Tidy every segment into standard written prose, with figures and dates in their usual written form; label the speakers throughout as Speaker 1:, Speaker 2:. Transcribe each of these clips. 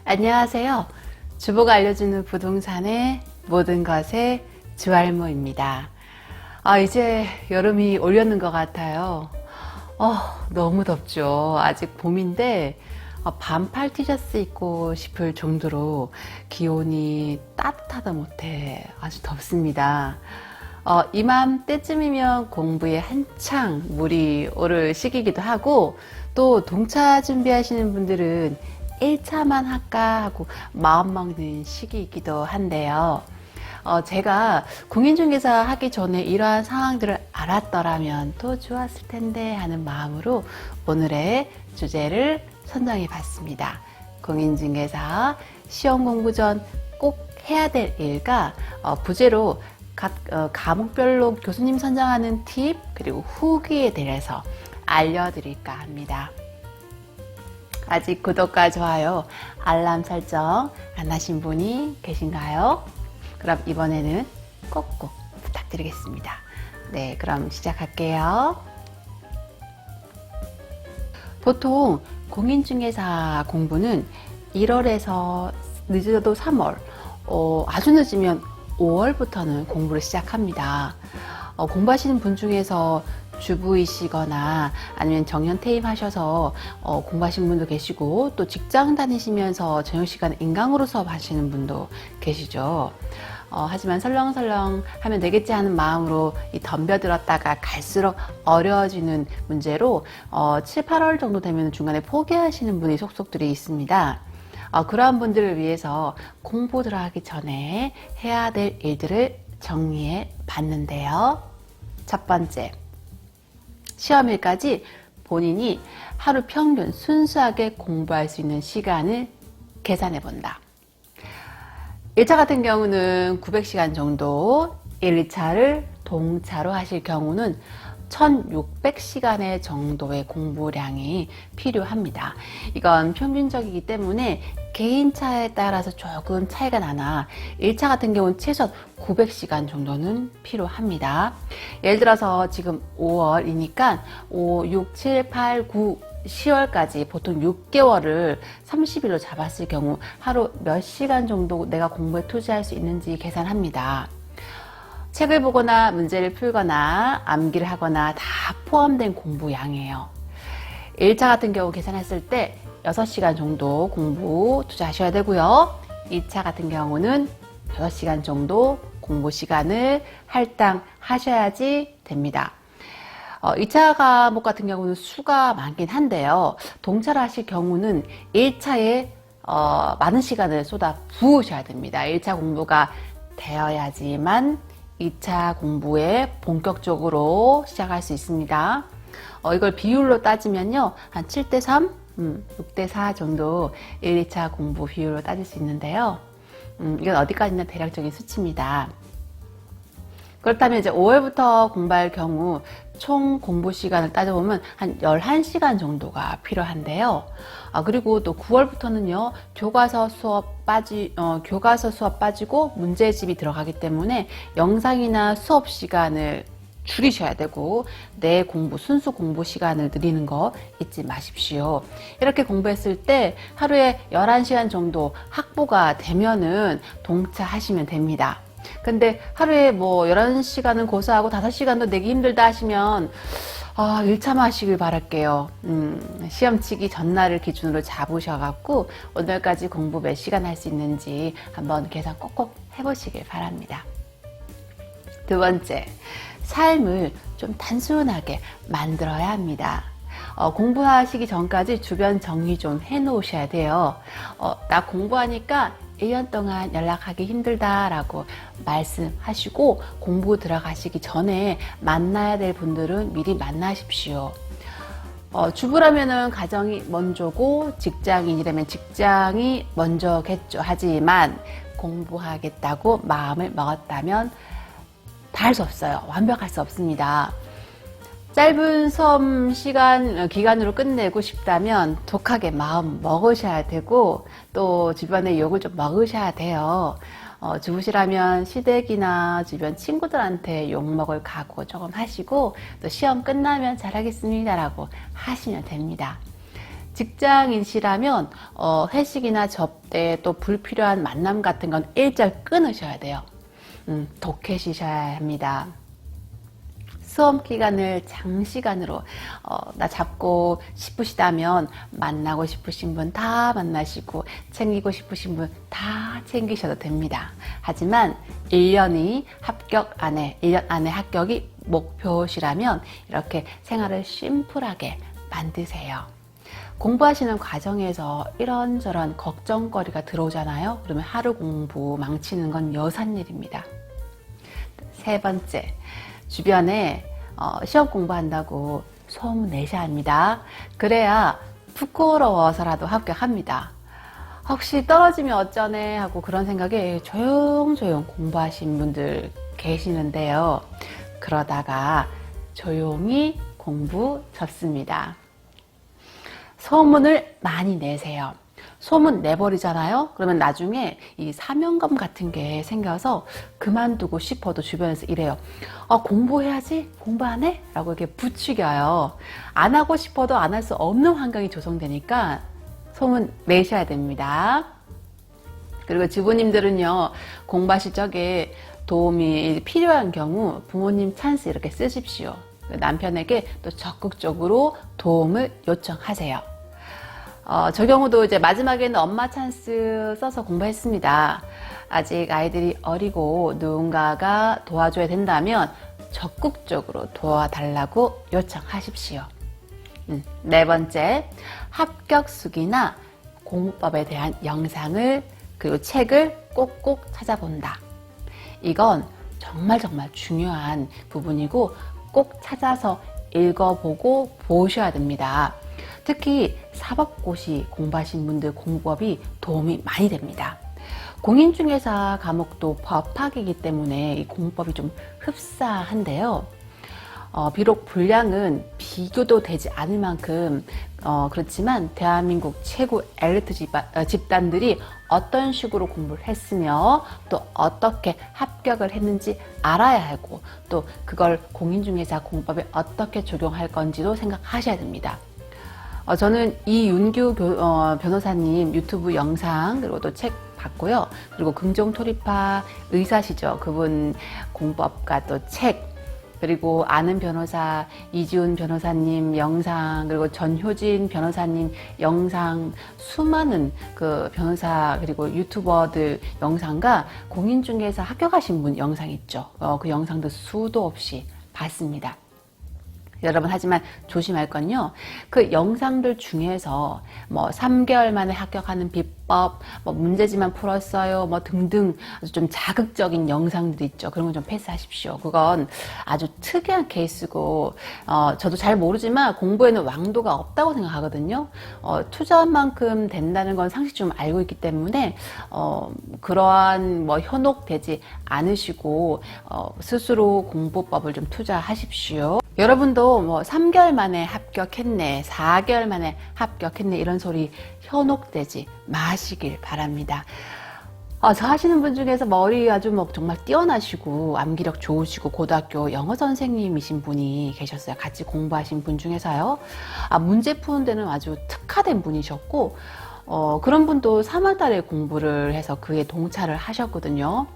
Speaker 1: 안녕하세요. 주부가 알려주는 부동산의 모든 것의 주알모입니다. 이제 여름이 올려는 것 같아요. 너무 덥죠. 아직 봄인데 반팔 티셔츠 입고 싶을 정도로 기온이 따뜻하다 못해 아주 덥습니다. 이맘때쯤이면 공부에 한창 물이 오를 시기이기도 하고, 또 동차 준비하시는 분들은 1차만 할까 하고 마음먹는 시기이기도 한데요. 제가 공인중개사 하기 전에 이러한 상황들을 알았더라면 또 좋았을 텐데 하는 마음으로 오늘의 주제를 선정해 봤습니다. 공인중개사 시험 공부 전 꼭 해야 될 일과 부제로 각 과목별로 교수님 선정하는 팁 그리고 후기에 대해서 알려드릴까 합니다. 아직 구독과 좋아요, 알람 설정 안 하신 분이 계신가요? 그럼 이번에는 꼭꼭 부탁드리겠습니다. 네, 그럼 시작할게요. 보통 공인중개사 공부는 1월에서 늦어도 3월, 아주 늦으면 5월부터는 공부를 시작합니다. 공부하시는 분 중에서 주부이시거나 아니면 정년 퇴임하셔서 공부하시는 분도 계시고, 또 직장 다니시면서 저녁시간 인강으로 수업하시는 분도 계시죠. 하지만 설렁설렁 하면 되겠지 하는 마음으로 덤벼들었다가 갈수록 어려워지는 문제로 7, 8월 정도 되면 중간에 포기하시는 분이 속속들이 있습니다. 그러한 분들을 위해서 공부 들어가기 전에 해야 될 일들을 정리해 봤는데요. 첫 번째, 시험일까지 본인이 하루 평균 순수하게 공부할 수 있는 시간을 계산해 본다. 1차 같은 경우는 900시간 정도, 1, 2차를 동차로 하실 경우는 1600시간의 정도의 공부량이 필요합니다. 이건 평균적이기 때문에 개인차에 따라서 조금 차이가 나나 1차 같은 경우는 최소 900시간 정도는 필요합니다. 예를 들어서 지금 5월이니까 5, 6, 7, 8, 9, 10월까지 보통 6개월을 30일로 잡았을 경우 하루 몇 시간 정도 내가 공부에 투자할 수 있는지 계산합니다. 책을 보거나 문제를 풀거나 암기를 하거나 다 포함된 공부량이에요. 1차 같은 경우 계산했을 때 6시간 정도 공부 투자하셔야 되고요. 2차 같은 경우는 6시간 정도 공부 시간을 할당하셔야지 됩니다. 2차 과목 같은 경우는 수가 많긴 한데요. 동차를 하실 경우는 1차에 많은 시간을 쏟아 부으셔야 됩니다. 1차 공부가 되어야지만 2차 공부에 본격적으로 시작할 수 있습니다. 이걸 비율로 따지면요, 한 7대3, 6대4 정도 1, 2차 공부 비율로 따질 수 있는데요. 이건 어디까지나 대략적인 수치입니다. 그렇다면 이제 5월부터 공부할 경우 총 공부 시간을 따져보면 한 11시간 정도가 필요한데요. 그리고 또 9월부터는요, 교과서 수업 빠지고 문제집이 들어가기 때문에 영상이나 수업 시간을 줄이셔야 되고, 내 순수 공부 시간을 늘리는 거 잊지 마십시오. 이렇게 공부했을 때 하루에 11시간 정도 확보가 되면은 동차하시면 됩니다. 근데 하루에 11시간은 고사하고 5시간도 내기 힘들다 하시면 1차만 하시길 바랄게요. 시험 치기 전날을 기준으로 잡으셔갖고 오늘까지 공부 몇 시간 할 수 있는지 한번 계산 꼭꼭 해보시길 바랍니다. 두 번째, 삶을 좀 단순하게 만들어야 합니다. 공부하시기 전까지 주변 정리 좀 해놓으셔야 돼요. 나 공부하니까 1년 동안 연락하기 힘들다라고 말씀하시고 공부 들어가시기 전에 만나야 될 분들은 미리 만나십시오. 주부라면은 가정이 먼저고 직장인이라면 직장이 먼저겠죠. 하지만 공부하겠다고 마음을 먹었다면 다 할 수 없어요. 완벽할 수 없습니다. 짧은 수업 기간으로 끝내고 싶다면 독하게 마음 먹으셔야 되고, 또 주변에 욕을 좀 먹으셔야 돼요. 주부시라면 시댁이나 주변 친구들한테 욕먹을 각오 조금 하시고, 또 시험 끝나면 잘하겠습니다 라고 하시면 됩니다. 직장인이시라면 회식이나 접대 또 불필요한 만남 같은 건 일절 끊으셔야 돼요. 독해지셔야 합니다. 수험 기간을 장시간으로 나 잡고 싶으시다면 만나고 싶으신 분 다 만나시고 챙기고 싶으신 분 다 챙기셔도 됩니다. 하지만 1년 안에 합격이 목표시라면 이렇게 생활을 심플하게 만드세요. 공부하시는 과정에서 이런저런 걱정거리가 들어오잖아요. 그러면 하루 공부 망치는 건 여삿일입니다. 세 번째, 주변에 시험 공부한다고 소문 내셔야 합니다. 그래야 부끄러워서라도 합격합니다. 혹시 떨어지면 어쩌네 하고 그런 생각에 조용조용 공부하신 분들 계시는데요. 그러다가 조용히 공부 접습니다. 소문을 많이 내세요. 소문 내버리잖아요. 그러면 나중에 이 사명감 같은 게 생겨서 그만두고 싶어도 주변에서 이래요. 공부해야지? 공부 안 해? 라고 이렇게 부추겨요. 안 하고 싶어도 안 할 수 없는 환경이 조성되니까 소문 내셔야 됩니다. 그리고 주부님들은요, 공부하실 적에 도움이 필요한 경우 부모님 찬스 이렇게 쓰십시오. 남편에게 또 적극적으로 도움을 요청하세요. 저 경우도 이제 마지막에는 엄마 찬스 써서 공부했습니다. 아직 아이들이 어리고 누군가가 도와줘야 된다면 적극적으로 도와달라고 요청하십시오. 네 번째, 합격수기나 공부법에 대한 영상을 그리고 책을 꼭꼭 찾아본다. 이건 정말 중요한 부분이고 꼭 찾아서 읽어보고 보셔야 됩니다. 특히 사법고시 공부하신 분들 공부법이 도움이 많이 됩니다. 공인중개사 과목도 법학이기 때문에 이 공부법이 좀 흡사한데요. 비록 분량은 비교도 되지 않을 만큼 그렇지만 대한민국 최고 엘리트 집단들이 어떤 식으로 공부를 했으며 또 어떻게 합격을 했는지 알아야 하고 또 그걸 공인중개사 공부법에 어떻게 적용할 건지도 생각하셔야 됩니다. 저는 이윤규 변호사님 유튜브 영상 그리고 또 책 봤고요. 그리고 긍정토리파 의사시죠. 그분 공부법과 또 책, 그리고 아는 변호사 이지훈 변호사님 영상, 그리고 전효진 변호사님 영상, 수많은 그 변호사 그리고 유튜버들 영상과 공인중개사 합격하신 분 영상 있죠. 그 영상도 수도 없이 봤습니다. 여러분, 하지만 조심할 건요, 그 영상들 중에서 3개월 만에 합격하는 비법, 문제지만 풀었어요, 등등 아주 좀 자극적인 영상들이 있죠. 그런 건 좀 패스하십시오. 그건 아주 특이한 케이스고, 저도 잘 모르지만 공부에는 왕도가 없다고 생각하거든요. 투자한 만큼 된다는 건 상식적으로 알고 있기 때문에, 그러한 현혹되지 않으시고, 스스로 공부법을 좀 투자하십시오. 여러분도 3개월 만에 합격했네, 4개월 만에 합격했네 이런 소리 현혹되지 마시길 바랍니다. 저 하시는 분 중에서 머리 아주 정말 뛰어나시고 암기력 좋으시고 고등학교 영어 선생님이신 분이 계셨어요. 같이 공부하신 분 중에서요. 문제 푸는 데는 아주 특화된 분이셨고 그런 분도 3월 달에 공부를 해서 그에 동차를 하셨거든요.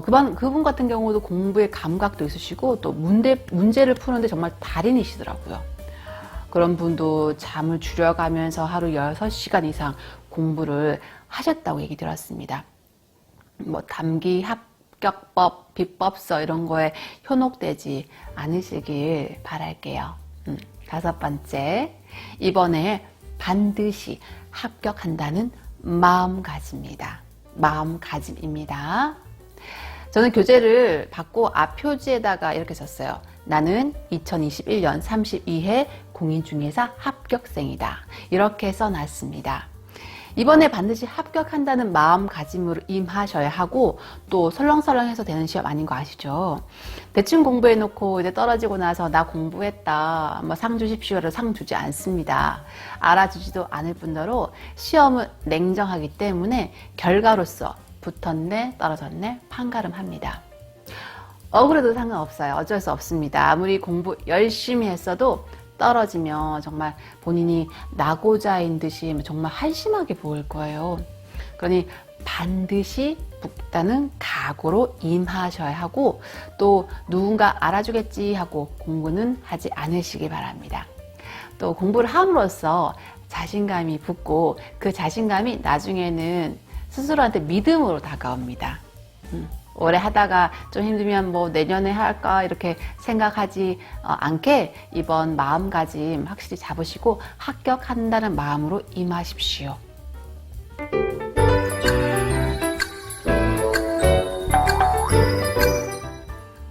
Speaker 1: 그분 같은 경우도 공부에 감각도 있으시고 또 문제를 푸는데 정말 달인이시더라고요. 그런 분도 잠을 줄여가면서 하루 6시간 이상 공부를 하셨다고 얘기 들었습니다. 담기 합격법, 비법서 이런 거에 현혹되지 않으시길 바랄게요. 5번째, 이번에 반드시 합격한다는 마음가짐입니다. 저는 교재를 받고 앞 표지에다가 이렇게 썼어요. 나는 2021년 32회 공인중개사 합격생이다. 이렇게 써놨습니다. 이번에 반드시 합격한다는 마음가짐으로 임하셔야 하고 또 설렁설렁해서 되는 시험 아닌 거 아시죠? 대충 공부해놓고 이제 떨어지고 나서 나 공부했다, 상 주십시오를 상 주지 않습니다. 알아주지도 않을 뿐더러 시험은 냉정하기 때문에 결과로서 붙었네, 떨어졌네, 판가름합니다. 억울해도 상관없어요. 어쩔 수 없습니다. 아무리 공부 열심히 했어도 떨어지면 정말 본인이 낙오자인 듯이 정말 한심하게 보일 거예요. 그러니 반드시 붙다는 각오로 임하셔야 하고, 또 누군가 알아주겠지 하고 공부는 하지 않으시기 바랍니다. 또 공부를 함으로써 자신감이 붙고, 그 자신감이 나중에는 스스로한테 믿음으로 다가옵니다. 올해 하다가 좀 힘들면 뭐 내년에 할까 이렇게 생각하지 않게 이번 마음가짐 확실히 잡으시고 합격한다는 마음으로 임하십시오.